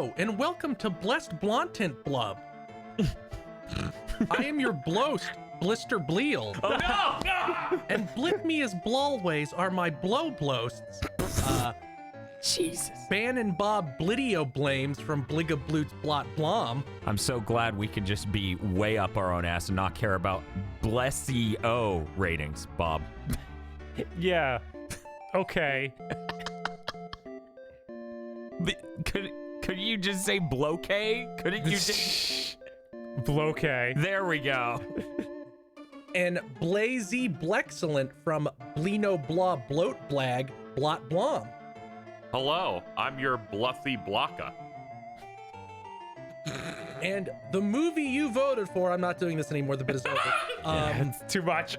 Hello, and welcome to Blessed Blontent Blub. I am your blost, Blister Bleal. Oh no! And blip me as blawways are my blow blosts. Jesus. Ban and Bob Blitio blames from GigaBoots Blot Blom. I'm so glad we can just be way up our own ass and not care about Blessio ratings, Bob. Yeah. Okay. Could you just say bloke? Couldn't you just... Bloke. There we go. And Blazy Blexcellent from Blino Blah Bloat Blag Blot Blom. Hello, I'm your Bluffy Blocka. And the movie you voted for, I'm not doing this anymore, the bit is over. It's too much.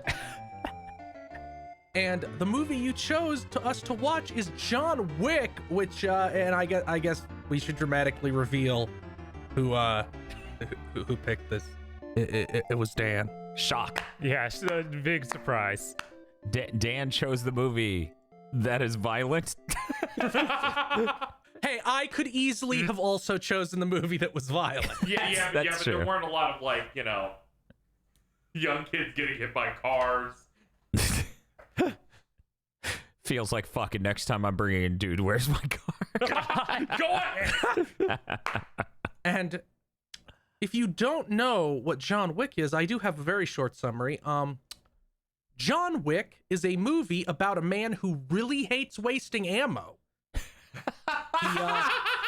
And the movie you chose to us to watch is John Wick, which, and I guess we should dramatically reveal who picked this. It was Dan. Shock. Yeah, it's a big surprise. Dan chose the movie that is violent. Hey, I could easily have also chosen the movie that was violent. Yeah, That's but true. there weren't a lot of, like, you know, young kids getting hit by cars. Feels like fucking next time I'm bringing in Dude, Where's My Car? Go ahead! And if you don't know what John Wick is, I do have a very short summary. John Wick is a movie about a man who really hates wasting ammo.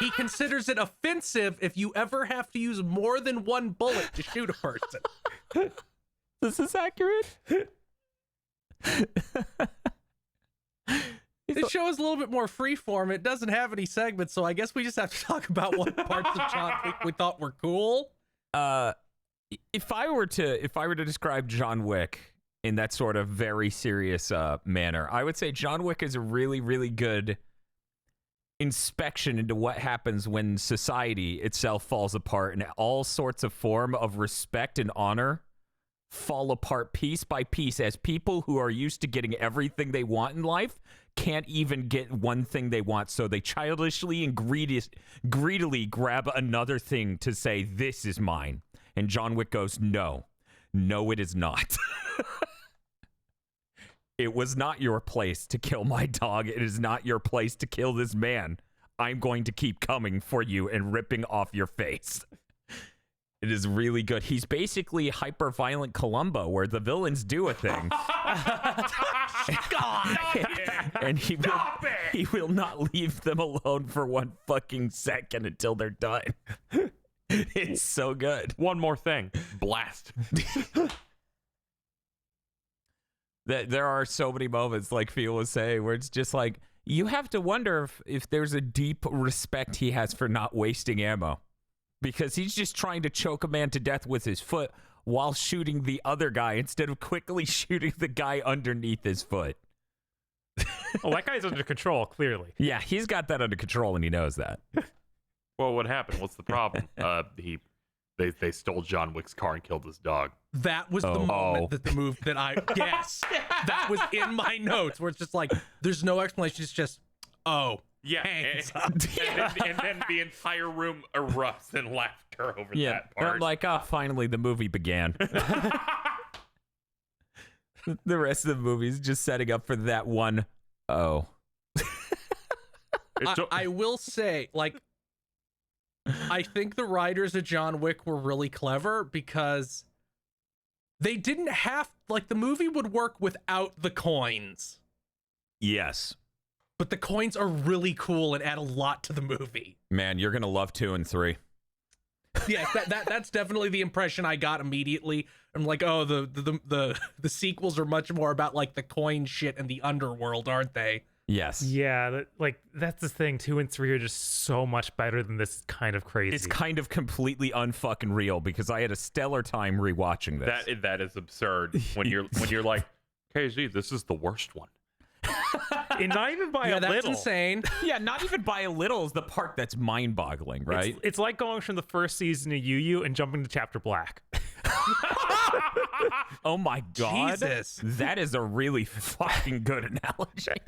He considers it offensive if you ever have to use more than one bullet to shoot a person. This is accurate. This show is a little bit more freeform. It doesn't have any segments, so I guess we just have to talk about what parts of John Wick we thought were cool. If I were to describe John Wick in that sort of very serious manner, I would say John Wick is a really, really good inspection into what happens when society itself falls apart and all sorts of form of respect and honor fall apart piece by piece as people who are used to getting everything they want in life can't even get one thing they want, so they childishly and greedily grab another thing to say, this is mine. And John Wick goes, no, it is not. It was not your place to kill my dog. It is not your place to kill this man. I'm going to keep coming for you and ripping off your face. It is really good. He's basically hyper-violent Columbo, where the villains do a thing. And he will not leave them alone for one fucking second until they're done. It's so good. One more thing. Blast. There are so many moments, like Phil was saying, where it's just like, you have to wonder if there's a deep respect he has for not wasting ammo. Because he's just trying to choke a man to death with his foot while shooting the other guy instead of quickly shooting the guy underneath his foot. Well, that guy's under control, clearly. Yeah, he's got that under control and he knows that. Well, what happened? What's the problem? They stole John Wick's car and killed his dog. That was the moment that the move that yes, that was in my notes where it's just like, there's no explanation. It's just, Yeah, hands and then the entire room erupts in laughter over that And I'm part. like, finally the movie began. The rest of the movie is just setting up for that one. I will say, like, I think the writers of John Wick were really clever because they didn't have, like, the movie would work without the coins. Yes. But the coins are really cool and add a lot to the movie. Man, you're going to love 2 and 3. Yeah, that's definitely the impression I got immediately. I'm like, oh, the sequels are much more about, like, the coin shit and the underworld, aren't they? Yes. Yeah, that's the thing. 2 and 3 are just so much better than this kind of crazy. It's kind of completely unfucking real because I had a stellar time rewatching this. That is absurd. When you're like, KZ, this is the worst one. And not even by a that's little. insane. Yeah, not even by a little is the part that's mind-boggling, right? It's like going from the first season of Yu Yu and jumping to Chapter Black. Oh my god. Jesus. That is a really fucking good analogy.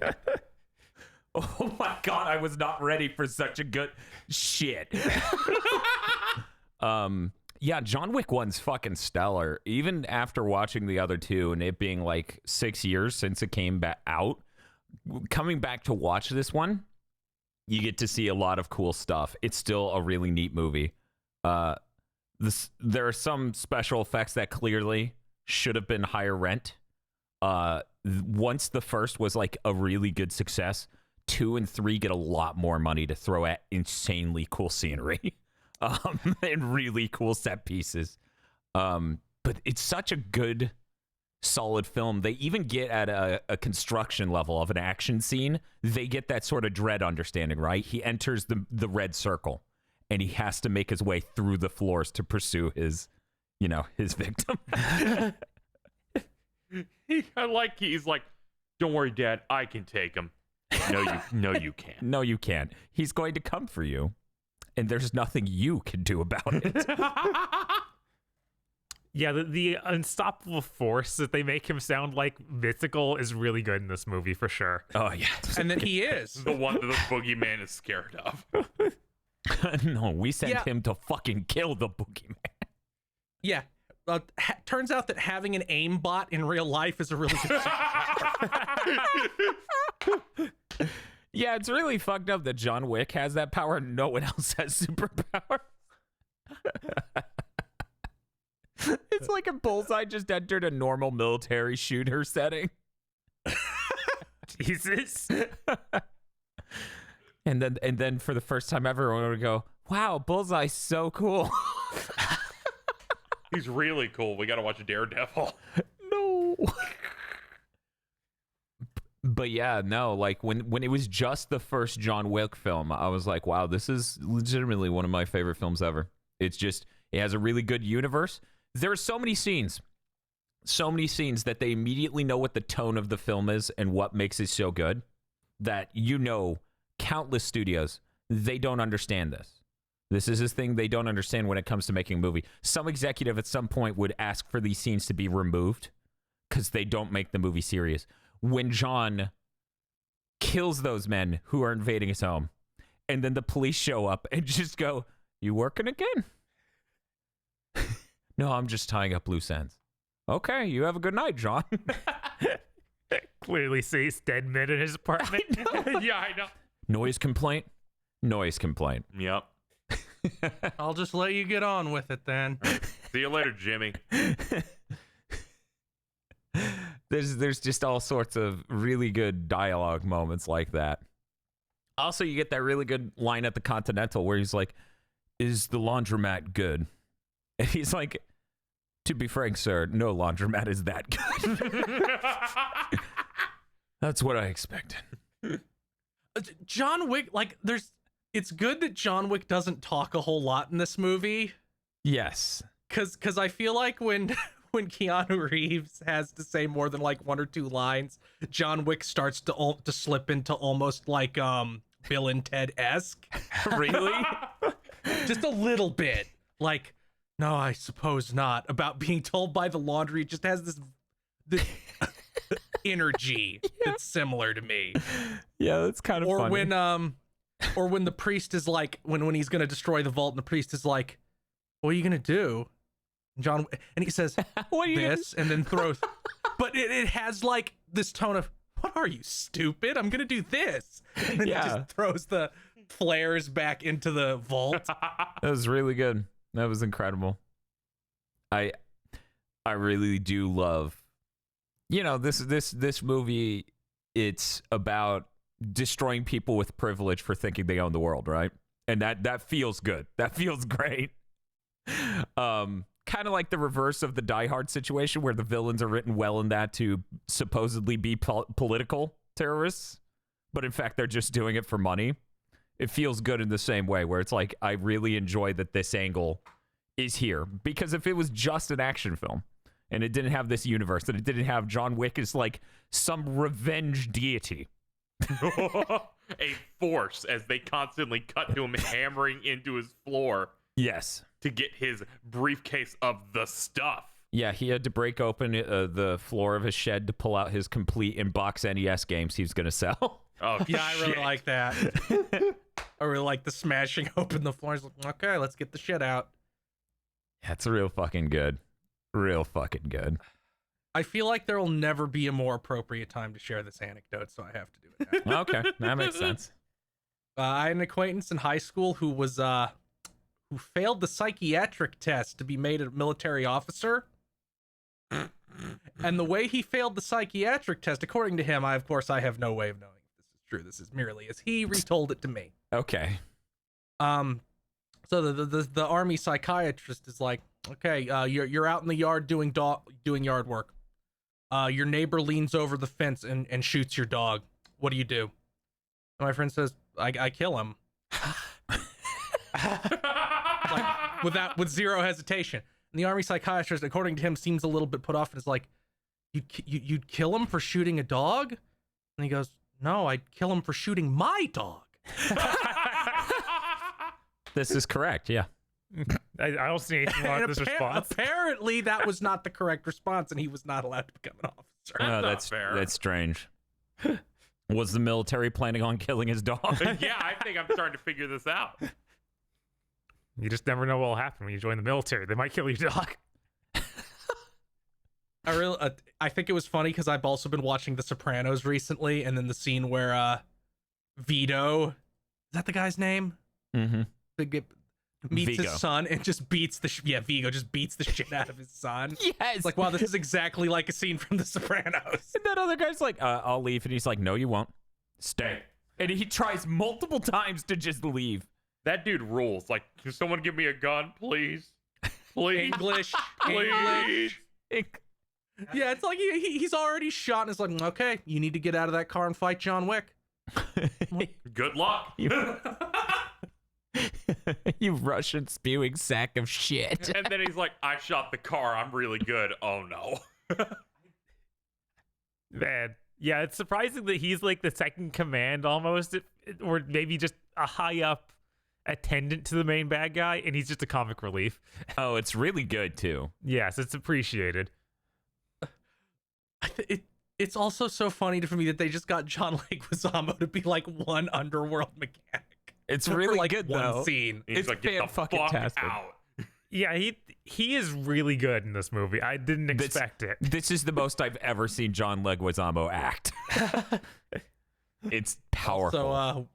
Oh my god, I was not ready for such a good shit. Yeah, John Wick 1's fucking stellar. Even after watching the other two and it being like 6 years since it came back out, coming back to watch this one, you get to see a lot of cool stuff. It's still a really neat movie. There are some special effects that clearly should have been higher rent. Once the first was like a really good success, 2 and 3 get a lot more money to throw at insanely cool scenery. And really cool set pieces. But it's such a good, solid film. They even get at a construction level of an action scene. They get that sort of dread understanding, right? He enters the red circle, and he has to make his way through the floors to pursue his victim. He's like, don't worry, Dad, I can take him. No, you can't. No, you can't. He's going to come for you. And there's nothing you can do about it. Yeah, the unstoppable force that they make him sound like mythical is really good in this movie for sure. Oh, yeah. And then he is. The one that the boogeyman is scared of. No, we sent him to fucking kill the boogeyman. Yeah. Turns out that having an aimbot in real life is a really good Yeah, it's really fucked up that John Wick has that power and no one else has superpower. It's like a Bullseye just entered a normal military shooter setting. Jesus. And then for the first time ever, we're gonna go, wow, Bullseye's so cool. He's really cool. We gotta watch Daredevil. No. But yeah, no, like when it was just the first John Wick film, I was like, wow, this is legitimately one of my favorite films ever. It's just, it has a really good universe. There are so many scenes that they immediately know what the tone of the film is and what makes it so good that, countless studios, they don't understand this. This is this thing they don't understand when it comes to making a movie. Some executive at some point would ask for these scenes to be removed because they don't make the movie serious. When John kills those men who are invading his home, and then the police show up and just go, you working again? No, I'm just tying up loose ends. Okay, you have a good night, John. Clearly sees dead men in his apartment. Yeah, I know. Noise complaint? Noise complaint. Yep. I'll just let you get on with it then. See you later, Jimmy. There's just all sorts of really good dialogue moments like that. Also, you get that really good line at the Continental where he's like, is the laundromat good? And he's like, to be frank, sir, no laundromat is that good. That's what I expected. John Wick, it's good that John Wick doesn't talk a whole lot in this movie. Yes. Cause I feel like when Keanu Reeves has to say more than like 1 or 2 lines, John Wick starts to slip into almost like Bill and Ted-esque. Really? Just a little bit. Like, no, I suppose not. About being told by the laundry, it just has this energy that's similar to me. Yeah, that's kind of funny. When the priest is like, when he's gonna destroy the vault, and the priest is like, what are you gonna do? And he says, what are you this, and then throws. But it has like this tone of, what are you, stupid? I'm gonna do this. And then he just throws the flares back into the vault. That was really good. That was incredible. I really do love, this movie. It's about destroying people with privilege for thinking they own the world, right? And that feels good. That feels great. Kind of like the reverse of the Die Hard situation, where the villains are written well in that to supposedly be political terrorists, but in fact they're just doing it for money. It feels good in the same way, where it's like, I really enjoy that this angle is here, because if it was just an action film and it didn't have this universe, and it didn't have John Wick as like some revenge deity, a force, as they constantly cut to him hammering into his floor. Yes. To get his briefcase of the stuff. Yeah, he had to break open the floor of his shed to pull out his complete in-box NES games he was going to sell. Oh, Yeah, I really shit. like that. I really like the smashing open the floor. He's like, okay, let's get the shit out. That's real fucking good. Real fucking good. I feel like there will never be a more appropriate time to share this anecdote, so I have to do it now. Okay, that makes sense. I had an acquaintance in high school who was who failed the psychiatric test to be made a military officer. And the way he failed the psychiatric test, according to him, I have no way of knowing if this is true. This is merely as he retold it to me. Okay. So the army psychiatrist is like, okay, you're out in the yard doing yard work. Your neighbor leans over the fence and shoots your dog. What do you do? And my friend says, I kill him. Like with zero hesitation. And the army psychiatrist, according to him, seems a little bit put off and is like, you'd kill him for shooting a dog? And he goes, no, I'd kill him for shooting my dog. This is correct, yeah. I don't see anything wrong with this response. Apparently, that was not the correct response, and he was not allowed to become an officer. Oh, not fair. That's strange. Was the military planning on killing his dog? Yeah, I think I'm starting to figure this out. You just never know what will happen when you join the military. They might kill your dog. I think it was funny because I've also been watching The Sopranos recently, and then the scene where Vito, is that the guy's name? Mm-hmm. Meets Vigo. his son and just beats Vigo just beats the shit out of his son. Yes. It's like, wow, this is exactly like a scene from The Sopranos. And that other guy's like, I'll leave. And he's like, no, you won't. Stay. And he tries multiple times to just leave. That dude rules. Like, can someone give me a gun, please? Please. English. Please. Yeah, it's like he's already shot and it's like, okay, you need to get out of that car and fight John Wick. Good luck. You Russian spewing sack of shit. And then he's like, I shot the car. I'm really good. Oh, no. Man, yeah, it's surprising that he's like the second command almost, or maybe just a high up attendant to the main bad guy, and he's just a comic relief. Oh, it's really good, too. Yes, it's appreciated. It's also so funny to me that they just got John Leguizamo to be like one underworld mechanic. It's For, really like good, one though. scene. He's It's like, get the fuck fan-fucking-tastic. out. Yeah, he is really good in this movie. I didn't expect it. This is the most I've ever seen John Leguizamo act. It's powerful. So,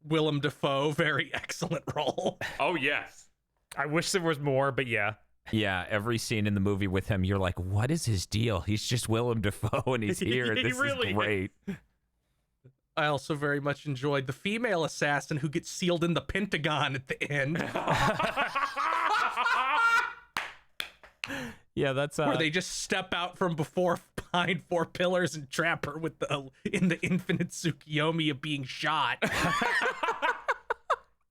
Willem Dafoe, very excellent role. Oh, yes. I wish there was more, but yeah. Yeah, every scene in the movie with him, you're like, what is his deal? He's just Willem Dafoe, and he's here. He This really is great. I also very much enjoyed the female assassin who gets sealed in the Pentagon at the end, Yeah, that's where they just step out from behind four pillars and trap her with in the infinite Tsukiyomi of being shot. Yeah,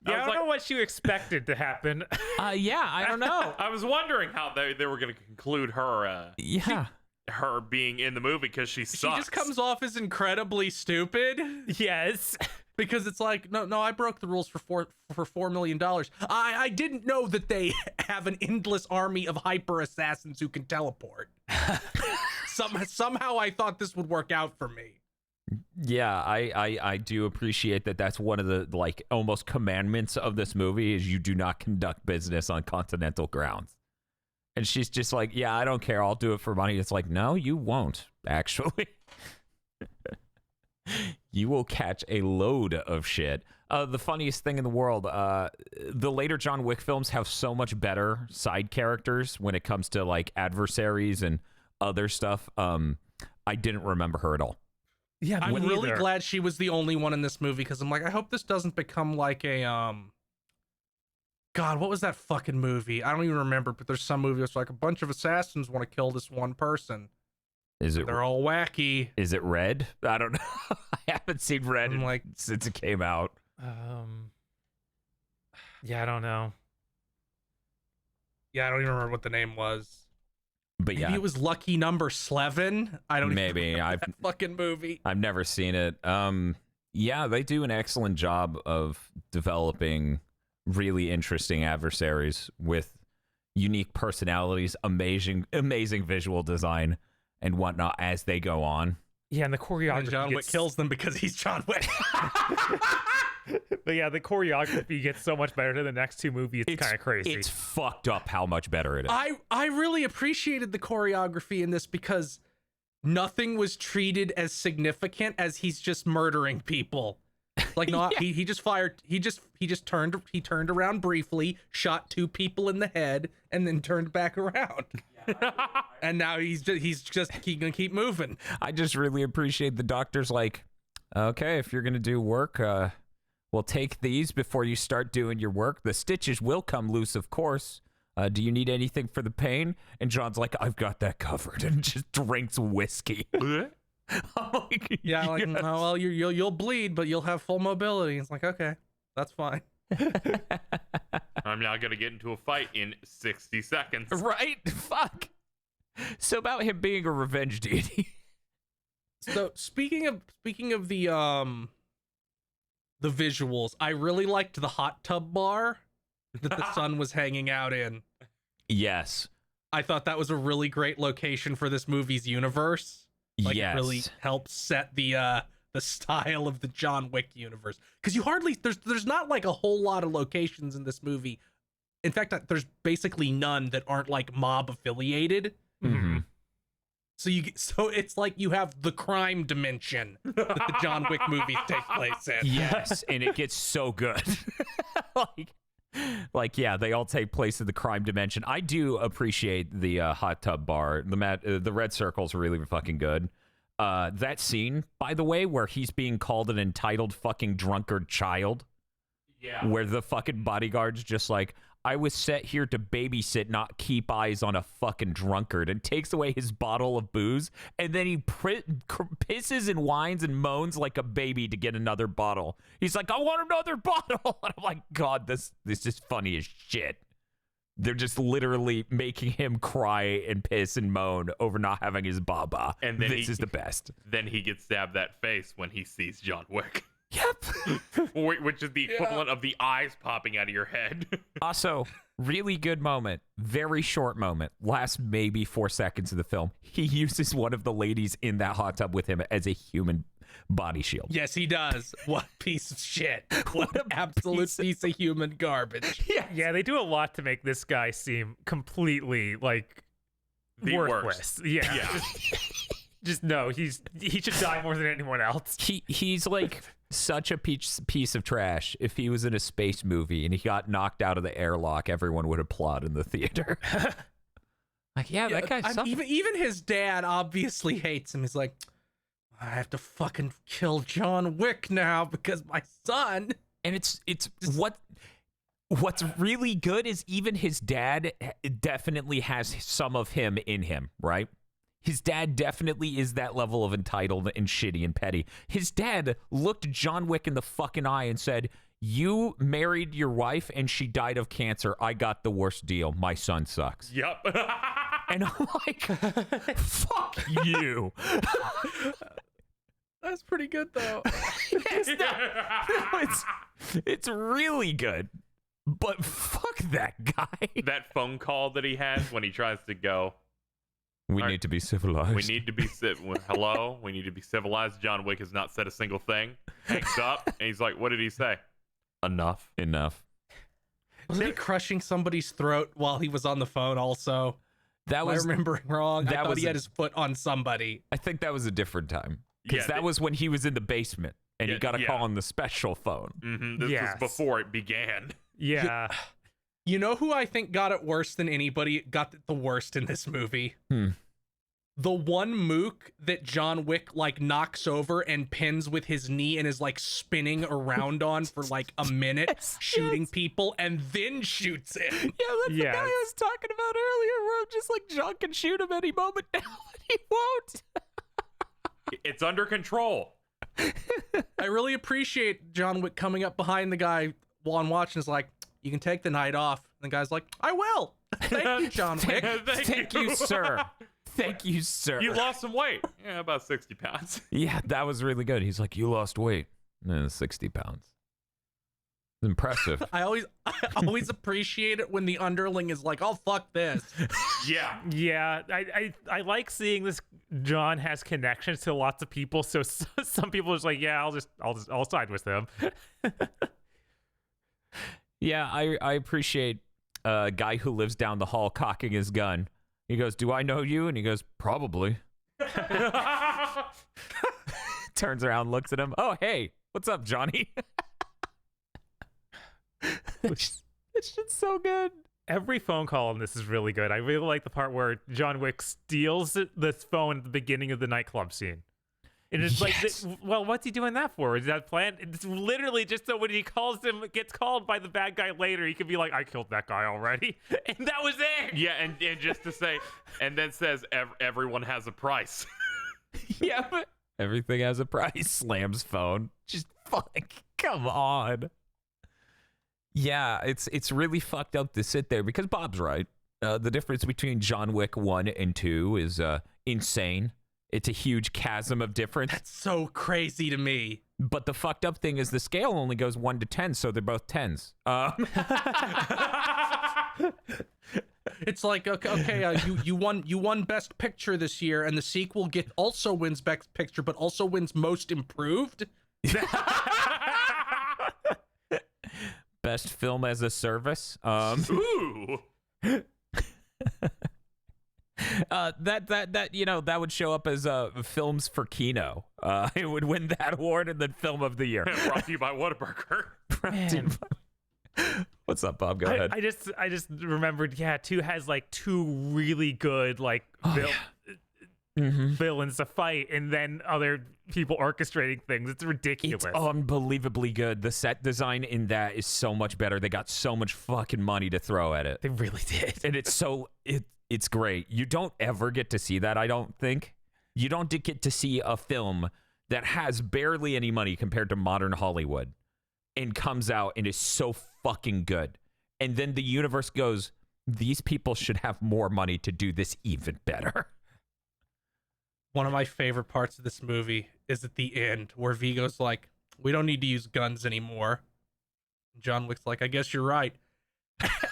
I don't like- know what you expected to happen. yeah, I don't know. I was wondering how they were going to conclude her Yeah. her being in the movie because she sucks. She just comes off as incredibly stupid Yes. because it's like, no, I broke the rules for $4 million. I didn't know that they have an endless army of hyper assassins who can teleport. Somehow I thought this would work out for me. Yeah, I do appreciate that. That's one of the like almost commandments of this movie is you do not conduct business on continental grounds. And she's just like, yeah, I don't care. I'll do it for money. It's like, no, you won't, actually. You will catch a load of shit. The funniest thing in the world, the later John Wick films have so much better side characters when it comes to like adversaries and other stuff. I didn't remember her at all. Yeah, I'm really glad she was the only one in this movie because I'm like, I hope this doesn't become like a God, what was that fucking movie? I don't even remember, but there's some movie that's like a bunch of assassins want to kill this one person. Is it? They're all wacky. Is it Red? I don't know. I haven't seen Red I'm like, since it came out. Yeah, I don't know. yeah, I don't even remember what the name was. But Maybe yeah, it was Lucky Number 7. I don't maybe even remember that fucking movie. I've never seen it. Yeah, they do an excellent job of developing really interesting adversaries with unique personalities, amazing visual design and whatnot as they go on. Yeah, and the choreography. And John Wick kills them because he's John Wick. But yeah, the choreography gets so much better to the next two movies. It's kind of crazy. It's fucked up how much better it is. I really appreciated the choreography in this because nothing was treated as significant as he's just murdering people. Like not he just fired he turned around briefly, shot 2 people in the head, and then turned back around. And now he's just gonna keep moving. I just really appreciate the doctor's like, okay, if you're gonna do work, we'll take these before you start doing your work. The stitches will come loose, of course. Do you need anything for the pain? And John's like, I've got that covered, and just drinks whiskey. I'm like, Yeah, like, yes. oh, well, you'll bleed, but you'll have full mobility. It's like, okay, that's fine. I'm now gonna get into a fight in 60 seconds. Right? Fuck. So about him being a revenge deity. So speaking of the visuals, I really liked the hot tub bar that the sun was hanging out in. Yes. I thought that was a really great location for this movie's universe. Like yes. it really helps set the style of the John Wick universe. Because you hardly there's not like a whole lot of locations in this movie. In fact, there's basically none that aren't like mob affiliated. Mm-hmm. So it's like you have the crime dimension that the John Wick movies take place in. Yes, and it gets so good. like yeah, they all take place in the crime dimension. I do appreciate the hot tub bar. The red circle's really fucking good. That scene, by the way, where he's being called an entitled fucking drunkard child. Yeah. Where the fucking bodyguard's just like, I was set here to babysit, not keep eyes on a fucking drunkard, and takes away his bottle of booze, and then he pisses and whines and moans like a baby to get another bottle. He's like, I want another bottle. And I'm like, God, this is funny as shit. They're just literally making him cry and piss and moan over not having his baba. And then this is the best. Then he gets stabbed that face when he sees John Wick. Yep. Which is the equivalent of the eyes popping out of your head. Also, really good moment. Very short moment. Last maybe 4 seconds of the film. He uses one of the ladies in that hot tub with him as a human body shield. Yes, he does. What piece of shit. What an absolute piece of human garbage. Yeah, they do a lot to make this guy seem completely like The worthless. worst. Yeah. Just no, he should die more than anyone else. He's like such a piece of trash. If he was in a space movie and he got knocked out of the airlock, everyone would applaud in the theater. Like, yeah, that guy sucks. Even his dad obviously hates him. He's like, I have to fucking kill John Wick now because my son. And it's what's really good is even his dad definitely has some of him in him, right? His dad definitely is that level of entitled and shitty and petty. His dad looked John Wick in the fucking eye and said, you married your wife and she died of cancer. I got the worst deal. My son sucks. Yep. And I'm like, fuck you. That's pretty good, though. It's really good. But fuck that guy. That phone call that he has when he tries to go, We need to be civilized. we need to be hello, we need to be civilized. John Wick has not said a single thing. Hangs up, and he's like, what did he say? Enough. Wasn't he crushing somebody's throat while he was on the phone also? That was Am I remembering wrong? I that thought was he had his foot on somebody. I think that was a different time. Because Yeah, that was when he was in the basement and he got a yeah. call on the special phone. This Yes. was before it began. Yeah. You know who I think got it worse than anybody? Got the worst in this movie? The one mook that John Wick like knocks over and pins with his knee and is like spinning around on for like a minute, shooting people, and then shoots it. Yeah, that's the guy I was talking about earlier where I'm just like, John can shoot him any moment now, but he won't. It's under control. I really appreciate John Wick coming up behind the guy while I'm watching. Is like, you can take the night off. And the guy's like, I will. Thank you, John Wick. Thank you, sir. Thank you, sir. You lost some weight. Yeah, about 60 pounds. Yeah, that was really good. He's like, you lost weight. 60 pounds. Impressive. I always appreciate it when the underling is like, "Oh fuck this." Yeah. Yeah, I like seeing this. John has connections to lots of people, so some people are just like, yeah, I'll side with them. Yeah, I appreciate a guy who lives down the hall cocking his gun. He goes, "Do I know you?" And he goes, "Probably." Turns around, looks at him. "Oh, hey, what's up, Johnny?" It's just so good. Every phone call in this is really good. I really like the part where John Wick steals this phone at the beginning of the nightclub scene. And it's Yes. like, well, what's he doing that for? Is that planned? It's literally just so when he gets called by the bad guy later, he can be like, I killed that guy already. And that was it. Yeah, and just to say, and then says everyone has a price. Yeah, but everything has a price. Slams phone. Just fuck. Come on. Yeah, it's really fucked up to sit there because Bob's right. The difference between John Wick 1 and 2 is insane. It's a huge chasm of difference. That's so crazy to me. But the fucked up thing is the scale only goes 1 to 10, so they're both 10s. It's like, okay, you won Best Picture this year, and the sequel also wins Best Picture, but also wins Most Improved. Best film as a service. Ooh. That would show up as films for Kino. It would win that award and then film of the year. Brought to you by Whataburger. Man. What's up, Bob? Go ahead. I just remembered, 2 has like 2 really good villains to fight, and then other people orchestrating things. It's ridiculous. It's unbelievably good. The set design in that is so much better. They got so much fucking money to throw at it. They really did. And it's great. You don't ever get to see that, I don't think. You don't get to see a film that has barely any money compared to modern Hollywood and comes out and is so fucking good. And then the universe goes, these people should have more money to do this even better. One of my favorite parts of this movie is at the end where Vigo's like, we don't need to use guns anymore. John Wick's like, I guess you're right.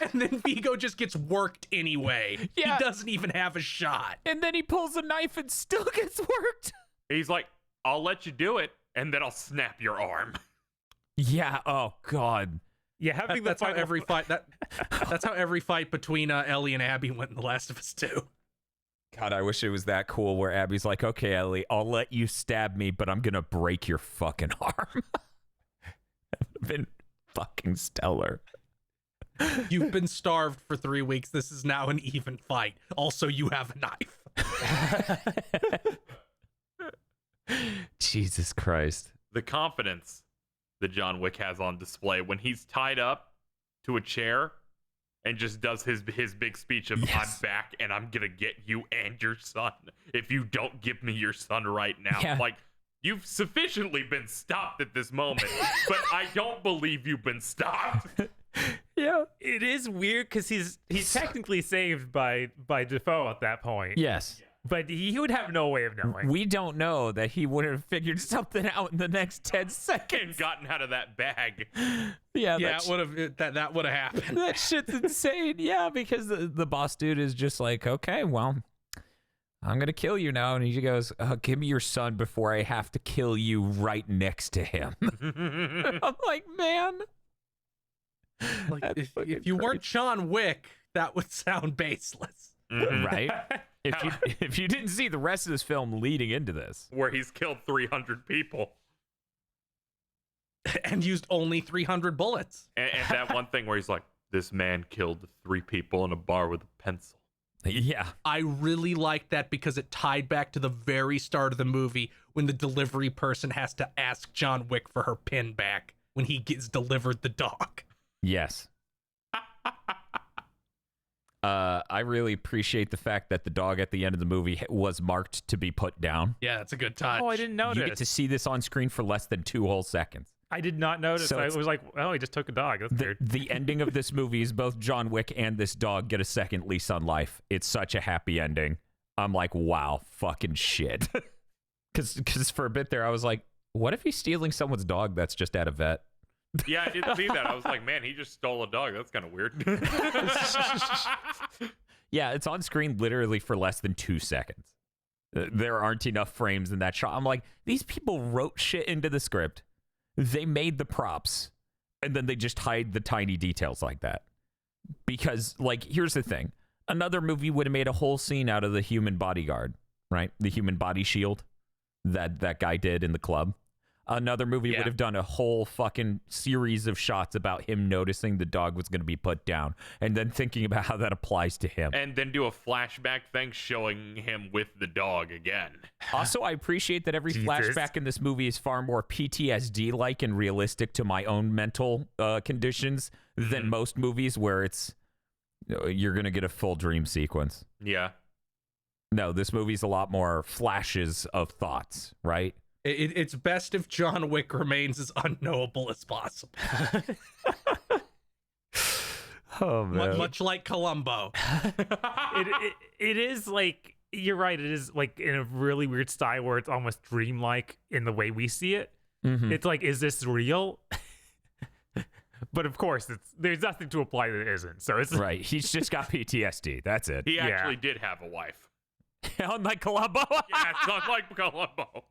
And then Vigo just gets worked anyway. Yeah. He doesn't even have a shot. And then he pulls a knife and still gets worked. He's like, I'll let you do it, and then I'll snap your arm. Yeah. Oh, God. Yeah, having That's how every fight that's how every fight between Ellie and Abby went in The Last of Us 2. God, I wish it was that cool where Abby's like, okay, Ellie, I'll let you stab me, but I'm going to break your fucking arm. That would have been fucking stellar. You've been starved for 3 weeks. This is now an even fight. Also, you have a knife. Jesus Christ. The confidence that John Wick has on display when he's tied up to a chair and just does his big speech of, Yes. I'm back and I'm gonna get you and your son if you don't give me your son right now. Yeah. Like, you've sufficiently been stopped at this moment, but I don't believe you've been stopped. Yeah. It is weird because he's technically saved by Defoe at that point. Yes. But he would have no way of knowing. We don't know that he would have figured something out in the next 10 And seconds. gotten out of that bag. Yeah, Yeah, it would have that would have happened. that shit's insane. Yeah, because the boss dude is just like, okay, well, I'm going to kill you now. And he goes, give me your son before I have to kill you right next to him. I'm like, man. Like, That's if fucking you weren't crazy. John Wick, that would sound baseless. Mhm. Right? If you didn't see the rest of this film leading into this. Where he's killed 300 people. And used only 300 bullets. And that one thing where he's like, this man killed 3 people in a bar with a pencil. Yeah. I really liked that because it tied back to the very start of the movie when the delivery person has to ask John Wick for her pin back when he gets delivered the dog. Yes. I really appreciate the fact that the dog at the end of the movie was marked to be put down. Yeah, that's a good touch. Oh, I didn't You get notice. to see this on screen for less than 2 whole seconds. I did not notice. So I it's- was like, oh, he just took a dog. That's weird. The ending of this movie is both John Wick and this dog get a second lease on life. It's such a happy ending. I'm like, wow, fucking shit. Because for a bit there, I was like, what if he's stealing someone's dog that's just at a vet? Yeah, I didn't see that. I was like, man, he just stole a dog. That's kind of weird. Yeah, it's on screen literally for less than 2 seconds. There aren't enough frames in that shot. I'm like, these people wrote shit into the script. They made the props, and then they just hide the tiny details like that. Because, like, here's the thing. Another movie would have made a whole scene out of the human bodyguard, right? The human body shield that guy did in the club. Another movie would have done a whole fucking series of shots about him noticing the dog was going to be put down and then thinking about how that applies to him. And then do a flashback thing showing him with the dog again. Also, I appreciate that every flashback in this movie is far more PTSD-like and realistic to my own mental conditions than most movies where it's you're going to get a full dream sequence. Yeah. No, this movie's a lot more flashes of thoughts, right? It's best if John Wick remains as unknowable as possible. Oh, man. Much like Columbo. It is like, you're right, it is like in a really weird style where it's almost dreamlike in the way we see it. It's like, is this real? But of course, there's nothing to apply that it isn't. So it's Right, he's just got PTSD. That's it. He actually did have a wife. Unlike Columbo. Yeah, it's not like Columbo.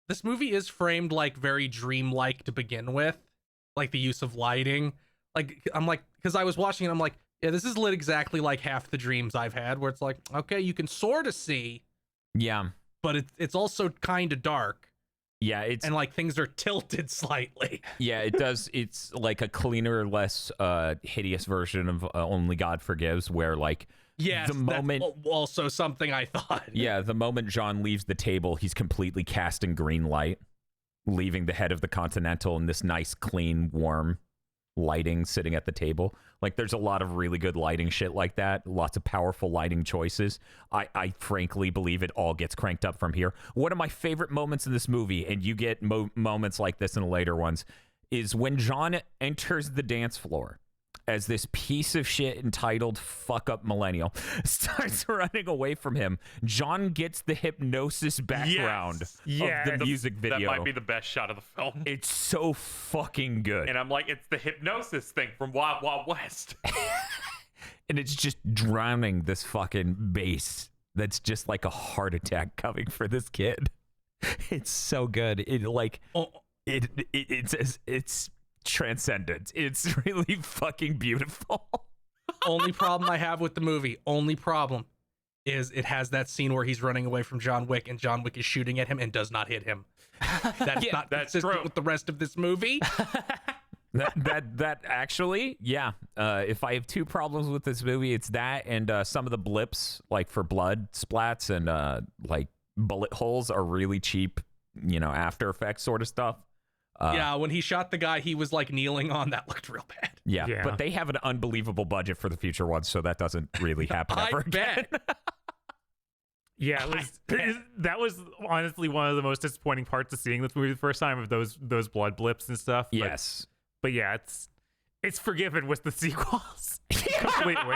This movie is framed like very dreamlike to begin with, like the use of lighting. Like I'm like, because I was watching it, I'm like, yeah, this is lit exactly like half the dreams I've had, where it's like, okay, you can sort of see, Yeah. but it's also kind of dark, Yeah, it's and like things are tilted slightly. yeah, it does. It's like a cleaner, less hideous version of Only God Forgives, where like Yes, the moment that's also something I thought. yeah, the moment John leaves the table, he's completely cast in green light, leaving the head of the Continental in this nice, clean, warm lighting sitting at the table. Like, there's a lot of really good lighting shit like that. Lots of powerful lighting choices. I frankly believe it all gets cranked up from here. One of my favorite moments in this movie, and you get moments like this in the later ones, is when John enters the dance floor as this piece of shit entitled Fuck Up Millennial starts running away from him. John gets the hypnosis background of the music video. That might be the best shot of the film. It's so fucking good. And I'm like, it's the hypnosis thing from Wild Wild West. And it's just drowning this fucking bass that's just like a heart attack coming for this kid. It's so good. It's transcendent. It's really fucking beautiful. Only problem I have with the movie, is it has that scene where he's running away from John Wick and John Wick is shooting at him and does not hit him. That's not that's consistent true. with the rest of this movie. That actually, yeah. If I have two problems with this movie, it's that and some of the blips, like for blood splats and like bullet holes, are really cheap, After Effects sort of stuff. Yeah, when he shot the guy he was like kneeling on, that looked real bad. Yeah, but they have an unbelievable budget for the future ones, so that doesn't really happen ever again. Yeah, that was honestly one of the most disappointing parts of seeing this movie the first time, of those blood blips and stuff. Yes. But yeah, it's forgiven with the sequels. Completely.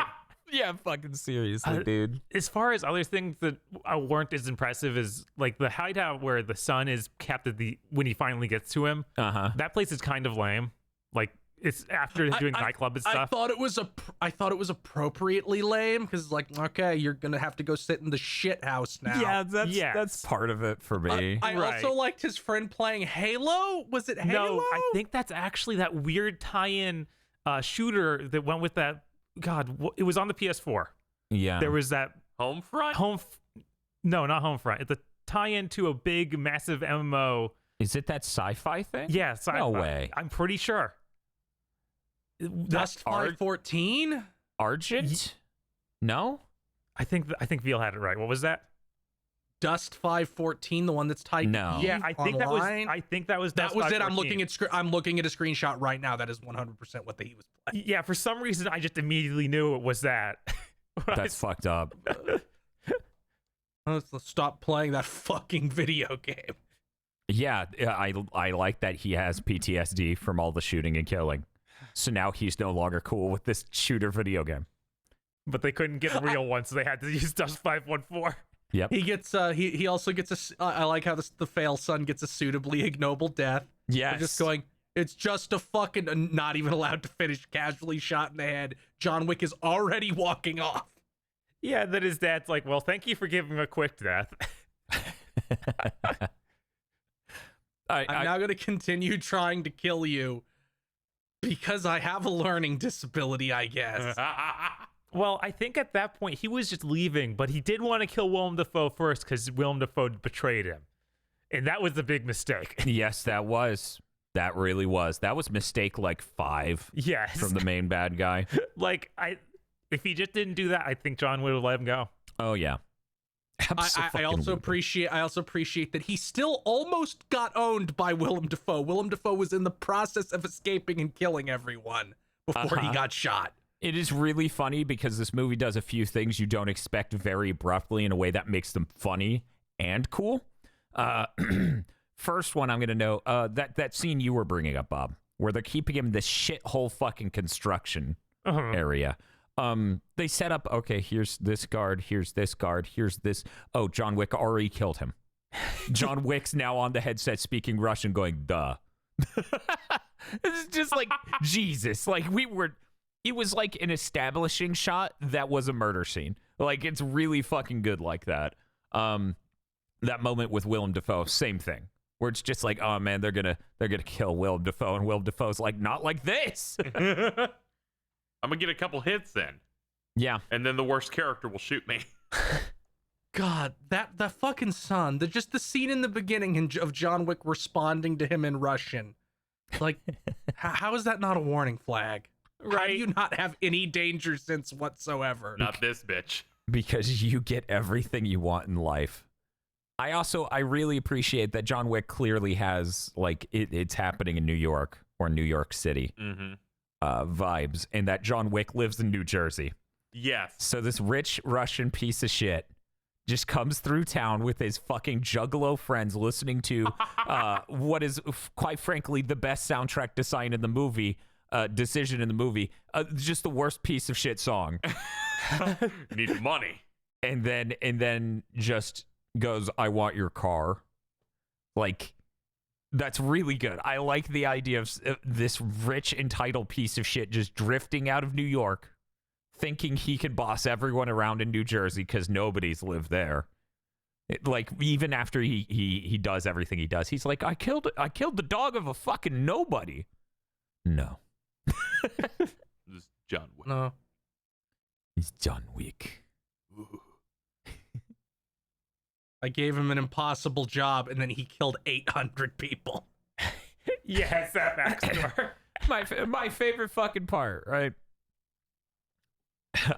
Yeah, fucking seriously, dude. As far as other things that weren't as impressive as like the hideout where the son is kept when he finally gets to him. That place is kind of lame. Like, it's after doing nightclub and stuff. I thought it was appropriately lame because like, okay, you're gonna have to go sit in the shit house now. Yeah, that's part of it for me. I also liked his friend playing Halo. Was it Halo? No, I think that's actually that weird tie-in shooter that went with that. God, it was on the PS4. Yeah, there was that Homefront. No, not Homefront. It's a tie-in to a big, massive MMO. Is it that sci-fi thing? Yeah, sci-fi. No way. I'm pretty sure. Dust 514? Argent? No? I think Veal had it right. What was that? Dust 514, the one that's typed. No. Yeah, I think online? that was That Dust was it. 514. I'm looking at a screenshot right now. That is 100% what he was playing. Yeah, for some reason I just immediately knew it was that. That's fucked up. Let's stop playing that fucking video game. Yeah, I like that he has PTSD from all the shooting and killing. So now he's no longer cool with this shooter video game. But they couldn't get a real one, so they had to use Dust 514. Yep. He gets he also gets I like how the fail son gets a suitably ignoble death. Yes. They're just going, it's just a fucking, not even allowed to finish, casually shot in the head. John Wick is already walking off. Yeah, that his dad's like, well, thank you for giving him a quick death. I'm now going to continue trying to kill you because I have a learning disability, I guess. Well, I think at that point he was just leaving, but he did want to kill Willem Dafoe first because Willem Dafoe betrayed him. And that was the big mistake. Yes, that was. That really was. That was mistake like 5 Yes. from the main bad guy. Like, if he just didn't do that, I think John would have let him go. Oh, yeah. I also appreciate that he still almost got owned by Willem Dafoe. Willem Dafoe was in the process of escaping and killing everyone before he got shot. It is really funny because this movie does a few things you don't expect very abruptly in a way that makes them funny and cool. First one I'm going to know, that scene you were bringing up, Bob, where they're keeping him in this shithole fucking construction area. They set up, okay, here's this guard, here's this guard, here's this. Oh, John Wick already killed him. John Wick's now on the headset speaking Russian going, duh. It's just like, Jesus. Like, it was like an establishing shot that was a murder scene. Like, it's really fucking good like that. That moment with Willem Dafoe, same thing. Where it's just like, oh man, they're gonna kill Willem Dafoe, and Willem Dafoe's like, not like this. I'm gonna get a couple hits in. Yeah. And then the worst character will shoot me. God, that fucking son. Just the scene in the beginning of John Wick responding to him in Russian. Like, how is that not a warning flag? Right. How do you not have any danger sense whatsoever? Not this bitch. Because you get everything you want in life. I really appreciate that John Wick clearly has, like, it's happening in New York or New York City vibes, and that John Wick lives in New Jersey. Yes. So this rich Russian piece of shit just comes through town with his fucking juggalo friends listening to what is, quite frankly, the best soundtrack decision in the movie, just the worst piece of shit song. Need money. And then just goes, I want your car. Like, that's really good. I like the idea of this rich, entitled piece of shit just drifting out of New York, thinking he can boss everyone around in New Jersey because nobody's lived there. Like, even after he does everything he does, he's like, I killed the dog of a fucking nobody. No. This is John Wick. No. He's John Wick. Ooh. I gave him an impossible job, and then he killed 800 people. Yes, that backstory. My favorite fucking part, right?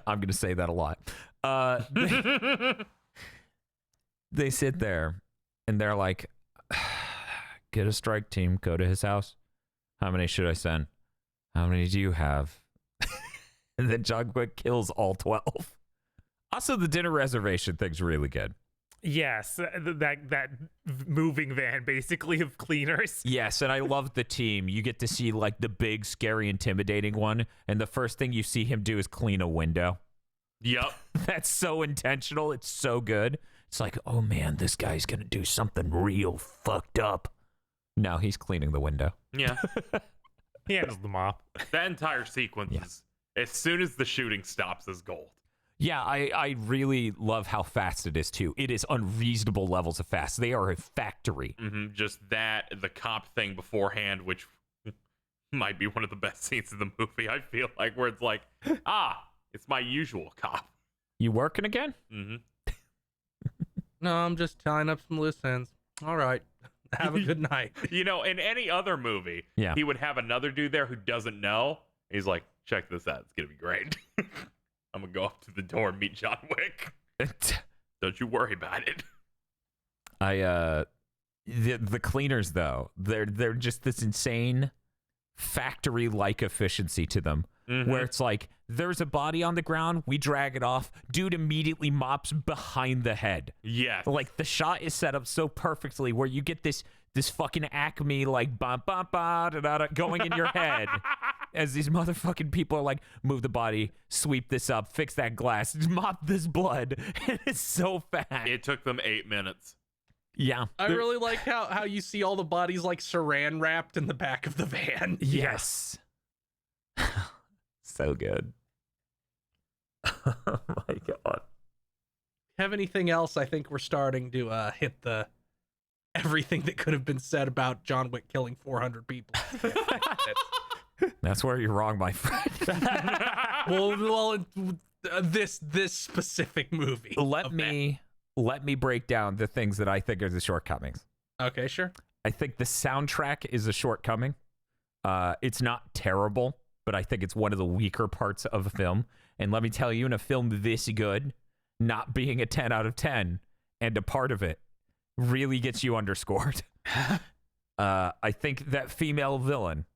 I'm going to say that a lot. They sit there, and they're like, get a strike team, go to his house. How many should I send? How many do you have? And then John Wick kills all 12. Also, the dinner reservation thing's really good. Yes, that moving van basically of cleaners. Yes, and I love the team. You get to see like the big, scary, intimidating one, and the first thing you see him do is clean a window. Yep. That's so intentional. It's so good. It's like, oh man, this guy's gonna do something real fucked up. No, he's cleaning the window. Yeah. He handles the mop. That entire sequence is, as soon as the shooting stops, is gold. Yeah, I really love how fast it is, too. It is unreasonable levels of fast. They are a factory. Just that, the cop thing beforehand, which might be one of the best scenes in the movie, I feel like, where it's like, it's my usual cop. You working again? No, I'm just tying up some loose ends. All right. Have a good night. You know, in any other movie, he would have another dude there who doesn't know. He's like, check this out. It's going to be great. I'm going to go up to the door and meet John Wick. Don't you worry about it. The cleaners, though, they're just this insane factory-like efficiency to them, where it's like, there's a body on the ground, we drag it off, dude immediately mops behind the head. Yes. Like, the shot is set up so perfectly where you get this fucking Acme, like, ba ba ba da da da going in your head as these motherfucking people are like, move the body, sweep this up, fix that glass, mop this blood. And it's so fast. It took them 8 minutes. Yeah. I really like how you see all the bodies like saran wrapped in the back of the van. Yes. So good. Oh my God. Have anything else? I think we're starting to hit the everything that could have been said about John Wick killing 400 people. That's where you're wrong, my friend. well, this specific movie. Let me break down the things that I think are the shortcomings. Okay, sure. I think the soundtrack is a shortcoming. It's not terrible, but I think it's one of the weaker parts of a film. And let me tell you, in a film this good, not being a 10 out of 10 and a part of it really gets you underscored. I think that female villain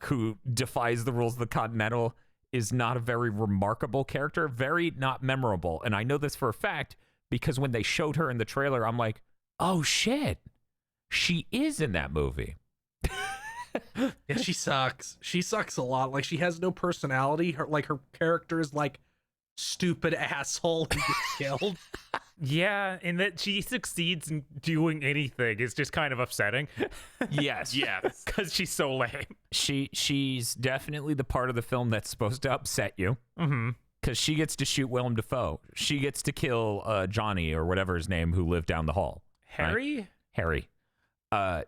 who defies the rules of the Continental is not a very remarkable character, very not memorable. And I know this for a fact because when they showed her in the trailer, I'm like, oh shit, she is in that movie. Yeah, she sucks. She sucks a lot. Like, she has no personality. Her character is like stupid asshole who gets killed. Yeah, and that she succeeds in doing anything is just kind of upsetting. Yes. Yes. Because she's so lame. She's definitely the part of the film that's supposed to upset you. Mm-hmm. Because she gets to shoot Willem Dafoe. She gets to kill Johnny or whatever his name who lived down the hall. Harry? Right? Harry.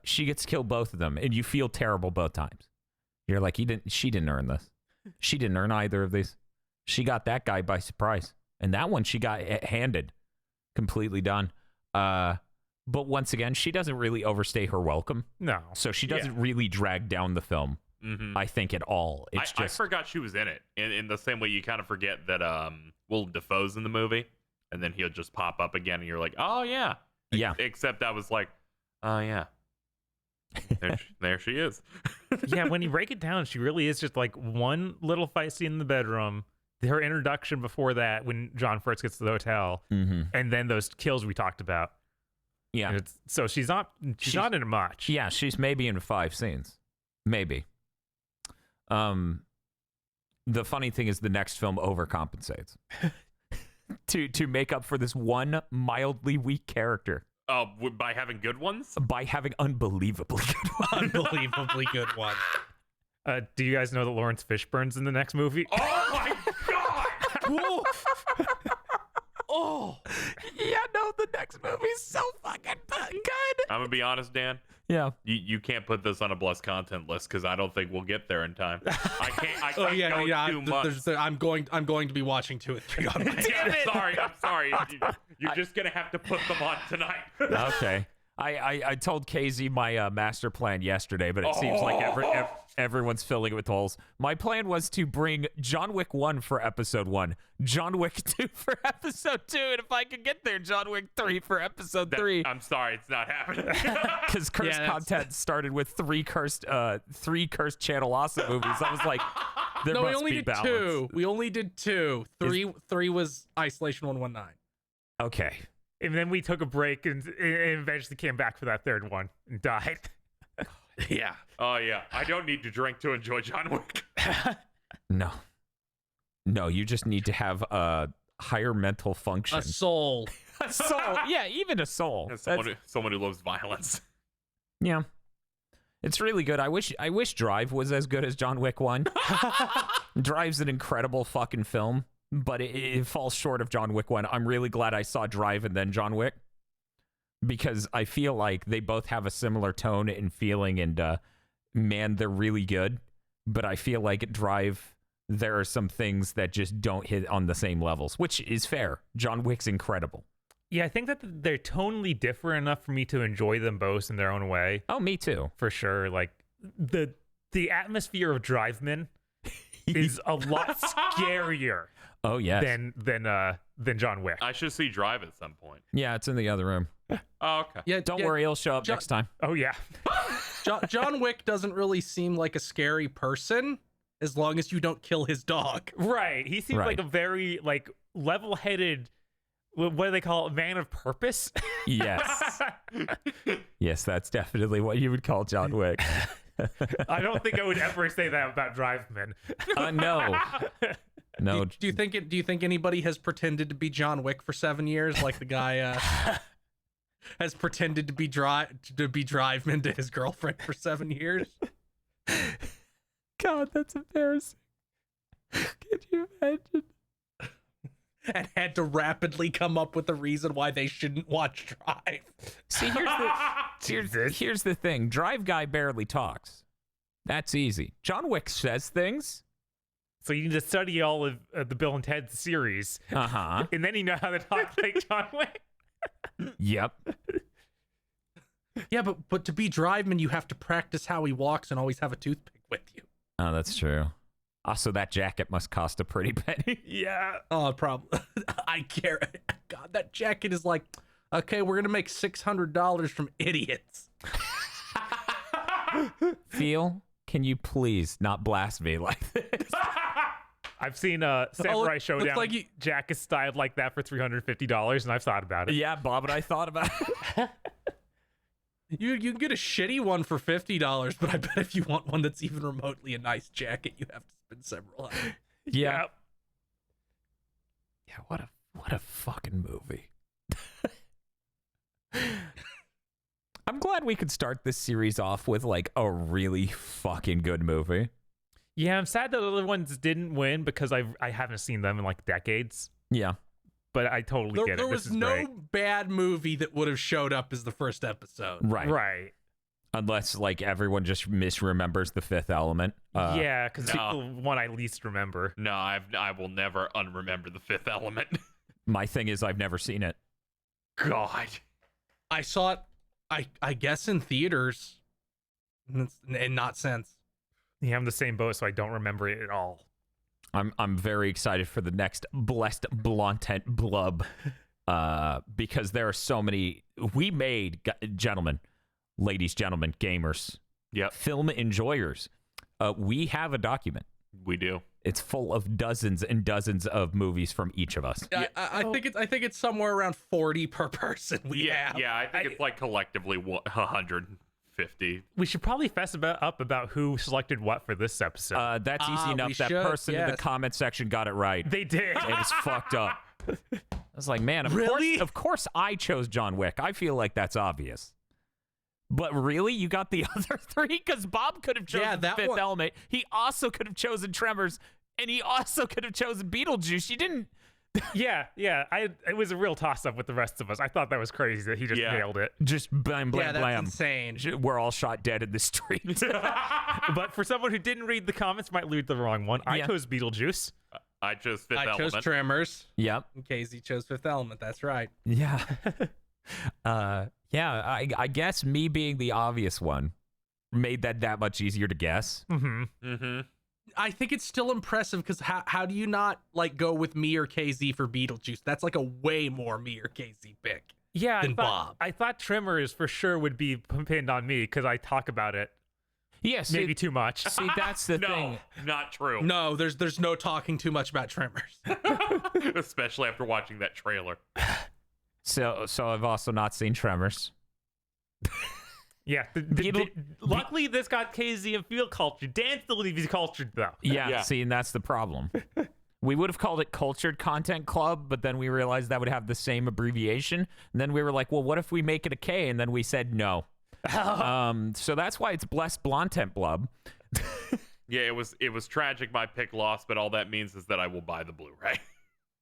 She gets to kill both of them, and you feel terrible both times. You're like, she didn't earn this. She didn't earn either of these. She got that guy by surprise. And that one she got handed. Completely done. But once again, she doesn't really overstay her welcome. No. So she doesn't really drag down the film, I think, at all. It's I forgot she was in it. In the same way you kind of forget that Willem Dafoe's in the movie, and then he'll just pop up again, and you're like, oh, yeah. Yeah. Except I was like, oh, yeah. There she is. Yeah, when you break it down, she really is just like one little fight scene in the bedroom, her introduction before that when John first gets to the hotel, and then those kills we talked about. Yeah. So she's not in it much. Yeah, she's maybe in 5 scenes. Maybe. The funny thing is the next film overcompensates to make up for this one mildly weak character. Oh, by having good ones? By having unbelievably good ones. Unbelievably good one. Do you guys know that Lawrence Fishburne's in the next movie? Oh my god! Oh, yeah, no, the next movie's so fucking good. I'm gonna be honest, Dan. Yeah. You can't put this on a blessed content list because I don't think we'll get there in time. I can't go 2 months. I'm going to be watching 2 and 3 on my Damn it! I'm sorry. You're just gonna have to put them on tonight. Okay. I told KZ my master plan yesterday, but it seems like everyone's filling it with holes. My plan was to bring John Wick 1 for episode 1, John Wick 2 for episode 2, and if I could get there, John Wick 3 for episode 3. I'm sorry, it's not happening. Because cursed content started with 3 cursed Channel Awesome movies. I was like, there must be balance. No, we only did 2. We only did 2. 3 was Isolation 119. Okay. And then we took a break and eventually came back for that third one and died. Yeah. Oh, yeah. I don't need to drink to enjoy John Wick. No, you just need to have a higher mental function. A soul. A soul. Yeah, even a soul. Someone who loves violence. Yeah. It's really good. I wish Drive was as good as John Wick 1. Drive's an incredible fucking film, but it falls short of John Wick 1. I'm really glad I saw Drive and then John Wick, because I feel like they both have a similar tone and feeling, and man, they're really good. But I feel like Drive, there are some things that just don't hit on the same levels, which is fair. John Wick's incredible. Yeah, I think that they're tonally different enough for me to enjoy them both in their own way. Oh, me too. For sure. Like, the atmosphere of Driveman is a lot scarier. Oh, yes. Than John Wick. I should see Drive at some point. Yeah, it's in the other room. Oh, okay. Yeah, Don't worry, he'll show up next time. Oh, yeah. John Wick doesn't really seem like a scary person as long as you don't kill his dog. Right. He seems like a very, like, level-headed, what do they call it? Man of purpose? Yes. Yes, that's definitely what you would call John Wick. I don't think I would ever say that about Driveman. No. No. Do you think anybody has pretended to be John Wick for 7 years, like the guy? has pretended to be Driveman to his girlfriend for 7 years. God, that's embarrassing. Can you imagine? And had to rapidly come up with a reason why they shouldn't watch Drive. See, here's the thing. Drive guy barely talks. That's easy. John Wick says things. So you need to study all of the Bill and Ted series. Uh-huh. And then you know how to talk like John Wick. Yep. Yeah, but to be Driveman, you have to practice how he walks and always have a toothpick with you. Oh, that's true. Also, that jacket must cost a pretty penny. Yeah. Oh, probably. I care. God, that jacket is like, okay, we're gonna make $600 from idiots. Feel Can you please not blast me like this? I've seen Samurai Showdown. like you... Jack is styled like that for $350, and I've thought about it. Yeah, Bob and I thought about it. You can get a shitty one for $50, but I bet if you want one that's even remotely a nice jacket, you have to spend several hundred. Yeah. Yeah, what a fucking movie. I'm glad we could start this series off with like a really fucking good movie. Yeah, I'm sad that the other ones didn't win because I haven't seen them in like decades. Yeah. But I totally get it. There was no great. bad movie that would have showed up as the first episode. Right. Right. Unless like everyone just misremembers The Fifth Element. Yeah, because people one I least remember. No, I will never unremember The Fifth Element. My thing is I've never seen it. God. I saw it, I guess, in theaters, and not since. Yeah, I'm the same boat, so I don't remember it at all. I'm very excited for the next blessed Blontent Blub, because there are so many. We made, gentlemen, ladies, gentlemen, gamers, film enjoyers. We have a document. We do. It's full of dozens and dozens of movies from each of us. I think it's somewhere around 40 per person. Yeah, I think it's like collectively 150. We should probably fess up about who selected what for this episode. That's easy enough. That person in the comment section got it right. They did. It was fucked up. I was like, man, of course I chose John Wick. I feel like that's obvious. But really, you got the other three? Because Bob could have chosen The Fifth Element. He also could have chosen Tremors, and he also could have chosen Beetlejuice. You didn't. Yeah. It was a real toss-up with the rest of us. I thought that was crazy that he just nailed it. Just blam, blam, that's blam. insane. We're all shot dead in the street. But for someone who didn't read the comments, might lead the wrong one. I chose Beetlejuice. I chose Fifth Element. I chose Tremors. Yep. And Casey chose Fifth Element. That's right. Yeah. I guess me being the obvious one made that much easier to guess. I think it's still impressive because how do you not like go with me or KZ for Beetlejuice? That's like a way more me or KZ pick. Yeah, than Bob. I thought Tremors for sure would be pinned on me because I talk about it. Yes, maybe too much. See, that's the thing. Not true. No, there's no talking too much about Tremors. Especially after watching that trailer. So I've also not seen Tremors. Yeah. Luckily, this got KZ and Field cultured. Dan still needs to be cultured, though. Yeah, see, and that's the problem. We would have called it Cultured Content Club, but then we realized that would have the same abbreviation. And then we were like, well, what if we make it a K? And then we said no. So that's why it's Blessed Blontent Blub. Yeah, it was tragic my pick lost, but all that means is that I will buy the Blu-ray.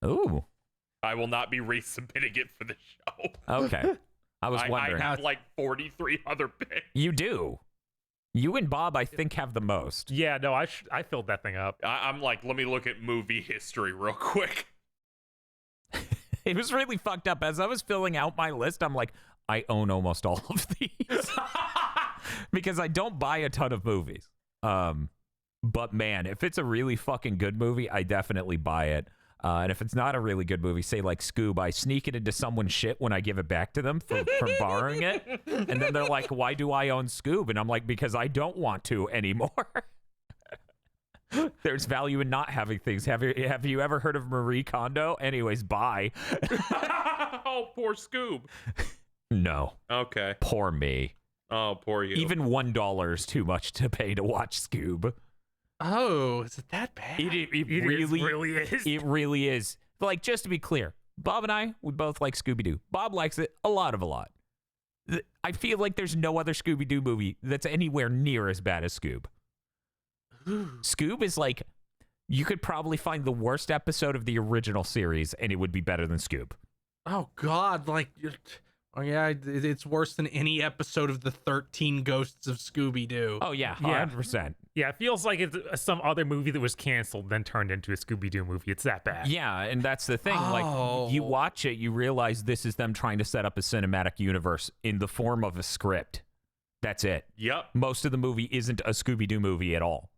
Ooh. I will not be resubmitting it for the show. Okay. I was wondering. I have like 43 other picks. You do. You and Bob, I think, have the most. Yeah, no, I filled that thing up. I'm like, let me look at movie history real quick. It was really fucked up. As I was filling out my list, I'm like, I own almost all of these. Because I don't buy a ton of movies. But man, if it's a really fucking good movie, I definitely buy it. And if it's not a really good movie, say like Scoob, I sneak it into someone's shit when I give it back to them for borrowing it. And then they're like, why do I own Scoob? And I'm like, because I don't want to anymore. There's value in not having things. Have you ever heard of Marie Kondo? Anyways, bye. Oh, poor Scoob. No. Okay. Poor me. Oh, poor you. Even $1 is too much to pay to watch Scoob. Oh, is it that bad? It really is. It really is. Like, just to be clear, Bob and I, we both like Scooby-Doo. Bob likes it a lot. I feel like there's no other Scooby-Doo movie that's anywhere near as bad as Scoob. Scoob is like, you could probably find the worst episode of the original series and it would be better than Scoob. Oh God, like, oh yeah, it's worse than any episode of the 13 Ghosts of Scooby-Doo. Oh yeah, 100%. Yeah, it feels like it's some other movie that was canceled then turned into a Scooby-Doo movie. It's that bad. Yeah, and that's the thing. Like, you watch it, you realize this is them trying to set up a cinematic universe in the form of a script. That's it. Yep. Most of the movie isn't a Scooby-Doo movie at all.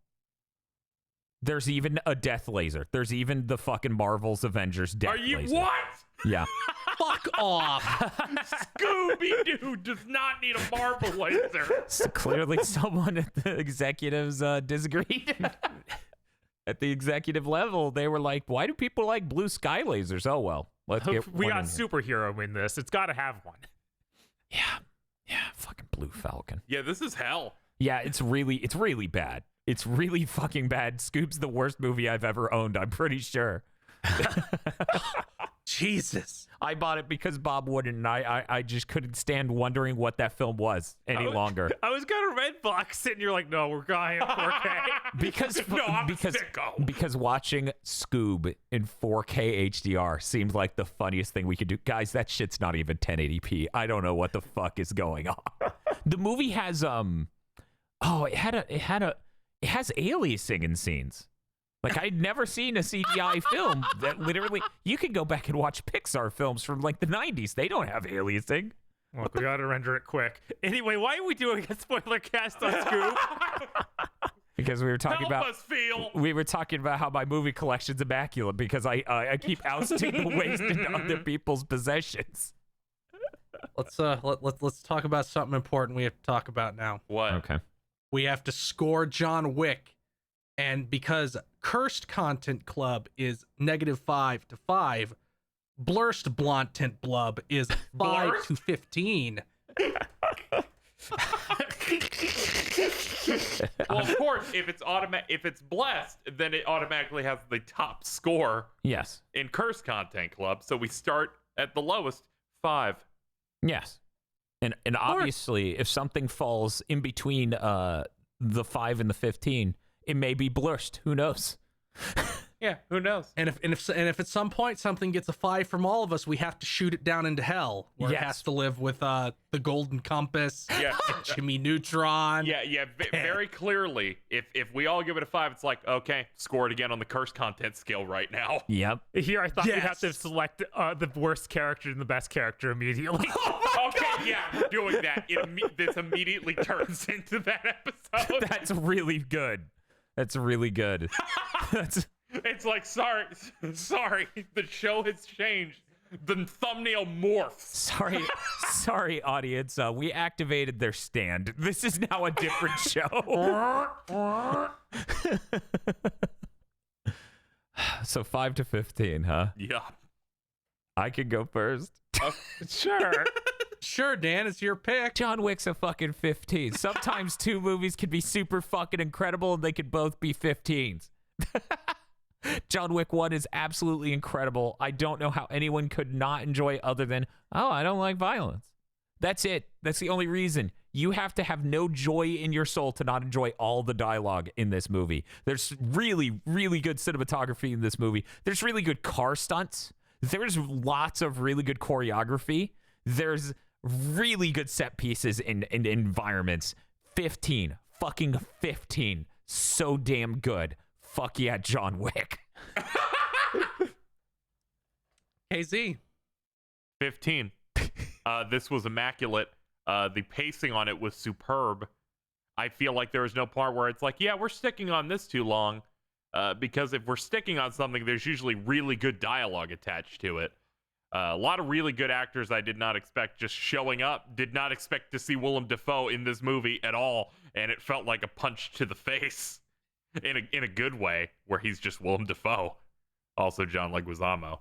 There's even a death laser. There's even the fucking Marvel's Avengers death laser. Are you what? Yeah. Fuck off. Scooby-Doo does not need a Marvel laser. So clearly someone at the executives disagreed. At the executive level, they were like, why do people like blue sky lasers? Oh, well. We got superhero in this. It's got to have one. Yeah, fucking Blue Falcon. Yeah, this is hell. Yeah, it's really bad. It's really fucking bad. Scoob's the worst movie I've ever owned, I'm pretty sure. Jesus. I bought it because Bob wouldn't, and I just couldn't stand wondering what that film was any longer. I was gonna red box it, and you're like, no, we're going 4K. because watching Scoob in 4K HDR seemed like the funniest thing we could do. Guys, that shit's not even 1080p. I don't know what the fuck is going on. The movie has it has aliasing in scenes. Like, I'd never seen a CGI film that literally... You can go back and watch Pixar films from, like, the 90s. They don't have aliasing. Look, we gotta render it quick. Anyway, why are we doing a spoiler cast on Scoob? Because we were talking we were talking about how my movie collection's immaculate because I keep ousting the waste into other people's possessions. Let's talk about something important we have to talk about now. What? Okay. We have to score John Wick. And because Cursed Content Club is -5 to 5, Blurst Blontent Blub is 5 to 15. Well, of course, if it's blessed, then it automatically has the top score. Yes. In Cursed Content Club, so we start at the lowest, 5. Yes. And obviously, if something falls in between the 5 and the 15, it may be Blurst. Who knows? Yeah, who knows? And if at some point something gets a 5 from all of us, we have to shoot it down into hell, where it has to live with the Golden Compass, Jimmy Neutron. Yeah, very clearly. If we all give it a 5, it's like, okay, score it again on the Cursed Content scale right now. Yep. Here, I thought we'd have to select the worst character and the best character immediately. Okay, yeah, we're doing that. This immediately turns into that episode. That's really good. That's really good. It's like, sorry, the show has changed. The thumbnail morphs. Sorry, audience. We activated their stand. This is now a different show. So 5 to 15, huh? Yeah. I could go first. Sure. Sure, Dan, it's your pick. John Wick's a fucking 15. Sometimes two movies can be super fucking incredible and they could both be 15s. John Wick 1 is absolutely incredible. I don't know how anyone could not enjoy it other than, I don't like violence. That's it. That's the only reason. You have to have no joy in your soul to not enjoy all the dialogue in this movie. There's really, really good cinematography in this movie. There's really good car stunts. There's lots of really good choreography. There's really good set pieces and environments. 15. Fucking 15. So damn good. Fuck yeah, John Wick. KZ. 15. This was immaculate. The pacing on it was superb. I feel like there was no part where it's like, yeah, we're sticking on this too long. Because if we're sticking on something, there's usually really good dialogue attached to it. A lot of really good actors I did not expect just showing up. Did not expect to see Willem Dafoe in this movie at all, and it felt like a punch to the face in a good way, where he's just Willem Dafoe. Also John Leguizamo.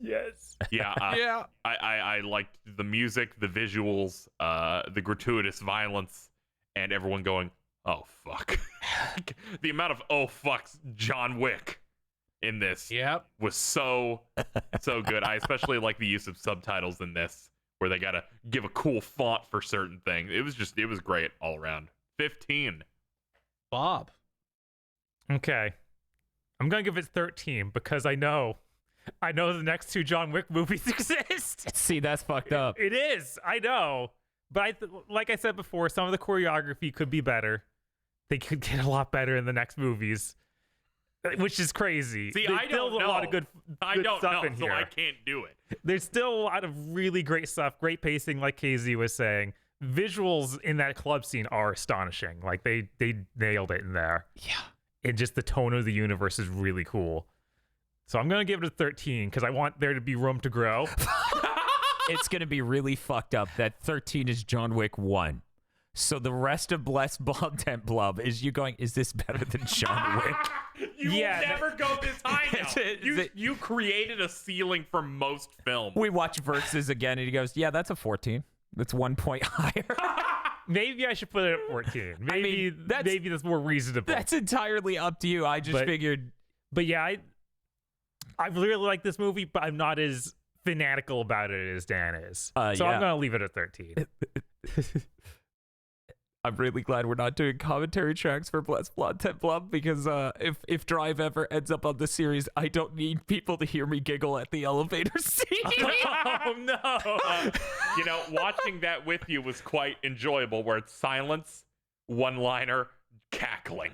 Yes. Yeah. Yeah. I liked the music, the visuals, the gratuitous violence, and everyone going, oh fuck. The amount of oh fucks John Wick in this was so good. I especially like the use of subtitles in this, where they gotta give a cool font for certain things. It was great all around. 15. Bob. Okay. I'm going to give it 13 because I know the next 2 John Wick movies exist. See, that's fucked up. It is. I know. But like I said before, some of the choreography could be better. They could get a lot better in the next movies, which is crazy. See, There's I still don't know. a lot of good stuff in so here. I can't do it. There's still a lot of really great stuff, great pacing, like KZ was saying. Visuals in that club scene are astonishing. Like they nailed it in there. Yeah. And just the tone of the universe is really cool. So I'm gonna give it a 13 because I want there to be room to grow. It's gonna be really fucked up that 13 is John Wick 1. So the rest of Blontent Blub is you going, is this better than John Wick? You will never go this high now. It- You created a ceiling for most films. We watch Versus again, and he goes, yeah, that's a 14. That's 1 point higher. Maybe I should put it at 14. Maybe that's more reasonable. That's entirely up to you. I just figured. But yeah, I really like this movie, but I'm not as fanatical about it as Dan is. So Yeah. I'm gonna leave it at 13. I'm really glad we're not doing commentary tracks for Blontent Blub because if Drive ever ends up on the series, I don't need people to hear me giggle at the elevator scene. Oh no! Watching that with you was quite enjoyable. Where it's silence, one-liner, cackling.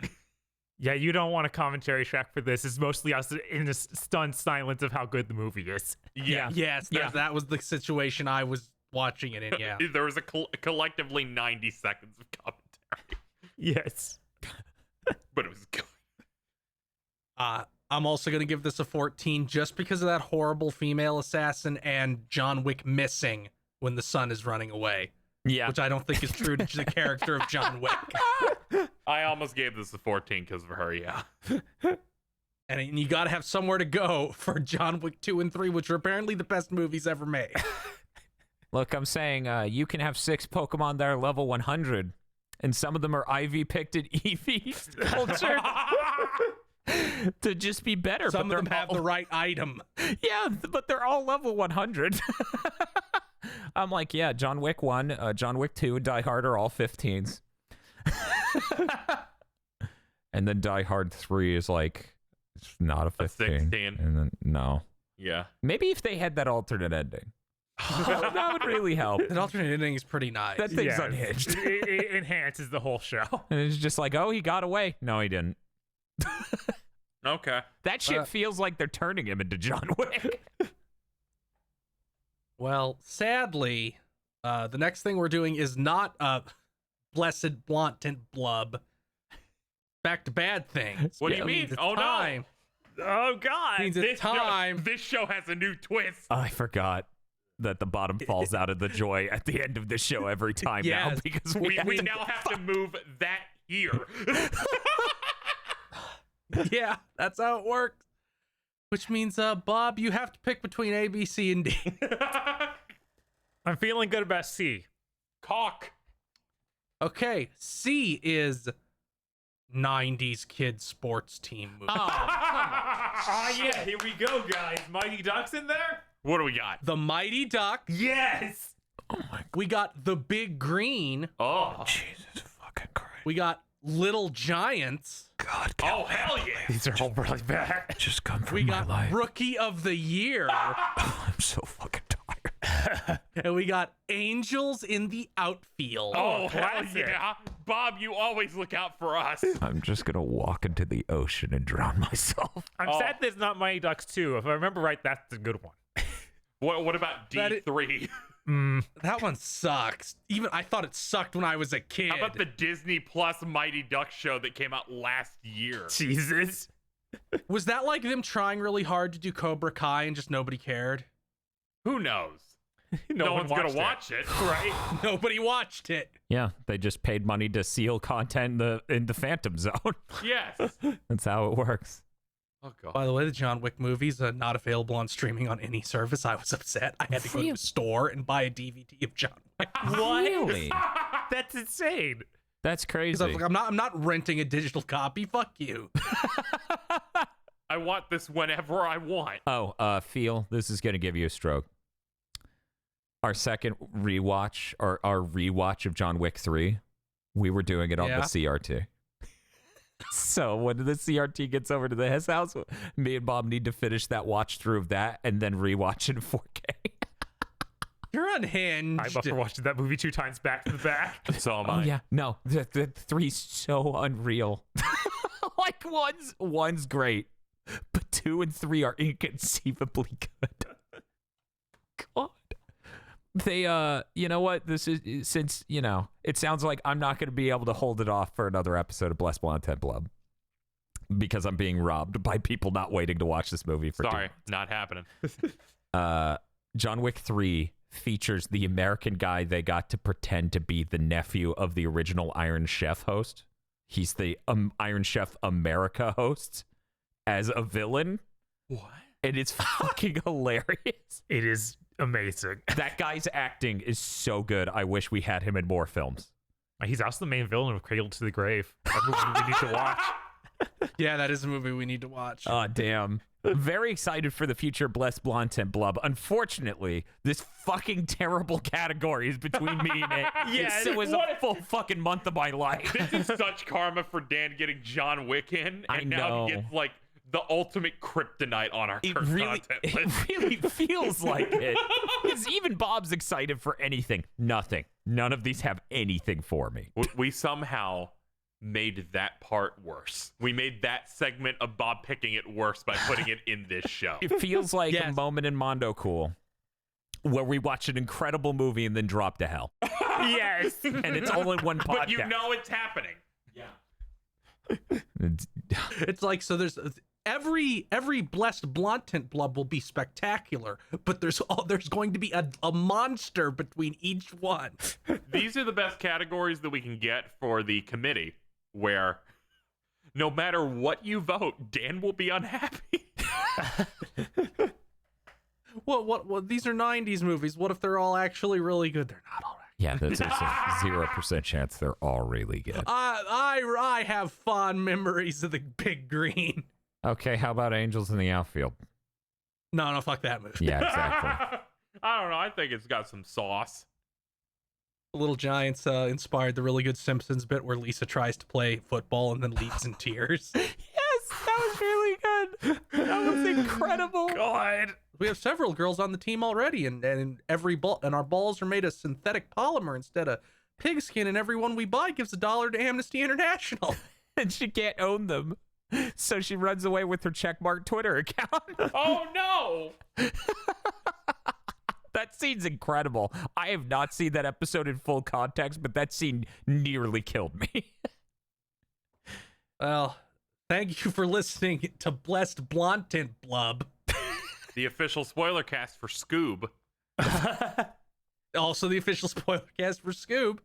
Yeah, you don't want a commentary track for this. It's mostly us in a stunned silence of how good the movie is. Yeah. Yes, that was the situation I was watching it in. Yeah. There was a collectively 90 seconds of commentary. Yes. But it was good. I'm also going to give this a 14 just because of that horrible female assassin and John Wick missing when the sun is running away. Yeah. Which I don't think is true to the character of John Wick. I almost gave this a 14 because of her, yeah. And you got to have somewhere to go for John Wick 2 and 3, which are apparently the best movies ever made. Look, I'm saying you can have 6 Pokemon that are level 100, and some of them are IV picked and EV cultured to just be better. Some but of them have the right item. Yeah, but they're all level 100. I'm like, yeah, John Wick 1, John Wick 2, and Die Hard are all 15s. And then Die Hard 3 is like, it's not a 15. 16. And then, no. Yeah. Maybe if they had that alternate ending. That would really help. That alternate ending is pretty nice. That thing's unhinged. It enhances the whole show. And it's just like, oh, he got away. No, he didn't. Okay. That shit feels like they're turning him into John Wick. Well, sadly, the next thing we're doing is not Blessed Blontent Blub. Back to bad things. What do you mean? Oh, time. no. Oh, God. Means it's time. This show has a new twist. I forgot that the bottom falls out of the joy at the end of the show every time now Yes. because We now have to move that here. Yeah, that's how it works. Which means, Bob, you have to pick between A, B, C, and D. I'm feeling good about C. Cock. Okay, C is 90s kids sports team movie. Yeah, here we go, guys. Mighty Ducks in there? What do we got? The Mighty Ducks. Yes! We got The Big Green. Oh. Jesus fucking Christ. We got Little Giants. God, Oh, hell yeah. These are all really bad. just come from We my got life. Rookie of the Year. I'm so fucking tired. And we got Angels in the Outfield. Oh, hell classic. yeah. Bob, you always look out for us. I'm just gonna walk into the ocean and drown myself. I'm sad there's not Mighty Ducks 2. If I remember right, that's the good one. What about D3? That one sucks. Even I thought it sucked when I was a kid. How about the Disney Plus Mighty Ducks show that came out last year? Jesus. Was that like them trying really hard to do Cobra Kai and just nobody cared? Who knows? No one's going to watch it. Right? Nobody watched it. Yeah, they just paid money to seal content in the Phantom Zone. Yes. That's how it works. Oh, God. By the way, the John Wick movies are not available on streaming on any service. I was upset. I had to go to the store and buy a DVD of John Wick. What? Really? That's insane. That's 'Cause crazy. I was like, I'm not renting a digital copy. Fuck you. I want this whenever I want. Feel, this is gonna give you a stroke. our second rewatch, or our rewatch of John Wick 3, we were doing it on the CRT. So when the CRT gets over to his house, me and Bob need to finish that watch through of that and then rewatch in 4K. You're unhinged. I'm up for watching that movie 2 times back to back. So am I. Oh yeah, no, the 3's so unreal. Like one's great, but 2 and 3 are inconceivably good. God. They you know what? This is, since, you know, it sounds like I'm not going to be able to hold it off for another episode of Blontent, Blub, because I'm being robbed by people not waiting to watch this movie for Sorry, not happening. John Wick 3 features the American guy they got to pretend to be the nephew of the original Iron Chef host. He's the Iron Chef America host as a villain. What? And it's fucking hilarious. It is amazing. That guy's acting is so good. I wish we had him in more films. He's also the main villain of Cradle to the Grave. That movie we need to watch. Yeah, that is a movie we need to watch. Oh, damn. Very excited for the future Blontent, Blub. Unfortunately, this fucking terrible category is between me and it. Yes, it was a full fucking month of my life. This is such karma for Dan getting John Wick in, and I now know. he gets like the ultimate kryptonite on our It current really, content list. it really feels like it. Because even Bob's excited for anything. Nothing. None of these have anything for me. We somehow made that part worse. We made that segment of Bob picking it worse by putting it in this show. It feels like a Yes. moment in Mondo Cool where we watch an incredible movie and then drop to hell. Yes. And it's all in one podcast. But you know it's happening. It's like, so there's every blessed Blontent Blub will be spectacular, but there's going to be a monster between each one. These are the best categories that we can get for the committee, where no matter what you vote, Dan will be unhappy. What? These are 90s movies. What if they're all actually really good? They're not all right. Yeah, there's a 0% chance they're all really good. I have fond memories of the Big Green. Okay, how about Angels in the Outfield? No, fuck that movie. Yeah, exactly. I don't know. I think it's got some sauce. Little Giants inspired the really good Simpsons bit where Lisa tries to play football and then leaves in tears. Yes, that was really good. That was incredible. God. We have several girls on the team already, and every ball, and our balls are made of synthetic polymer instead of pigskin, and everyone we buy gives $1 to Amnesty International. And she can't own them. So she runs away with her checkmark Twitter account. Oh, no. That scene's incredible. I have not seen that episode in full context, but that scene nearly killed me. Well, thank you for listening to Blessed Blontent Blub. The official spoiler cast for Scoob. Also the official spoiler cast for Scoob.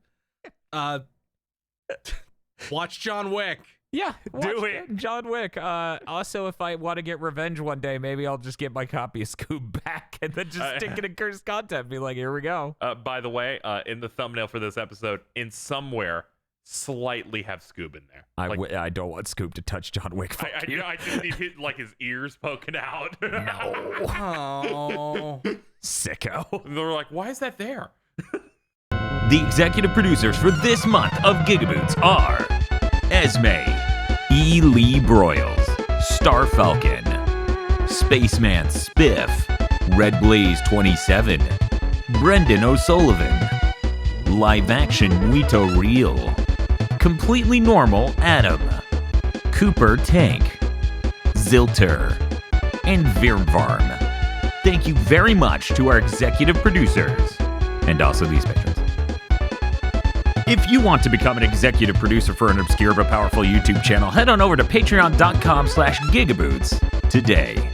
Watch John Wick. Yeah, Do it. John Wick. Also, if I want to get revenge one day, maybe I'll just get my copy of Scoob back and then just stick it in cursed content and be like, here we go. By the way, in the thumbnail for this episode, in somewhere, slightly have Scoob in there. I don't want Scoob to touch John Wick. Fuck you. I just need his ears poking out. No. Oh. Sicko. And they're like, why is that there? The executive producers for this month of GigaBoots are Esme, E. Lee Broyles, Star Falcon, Spaceman Spiff, Red Blaze 27, Brendan O'Sullivan, Live Action Muito Real, Completely Normal Adam, Cooper Tank, Zilter, and Virvarm. Thank you very much to our executive producers, and also these patrons. If you want to become an executive producer for an obscure but powerful YouTube channel, head on over to patreon.com/gigaboots today.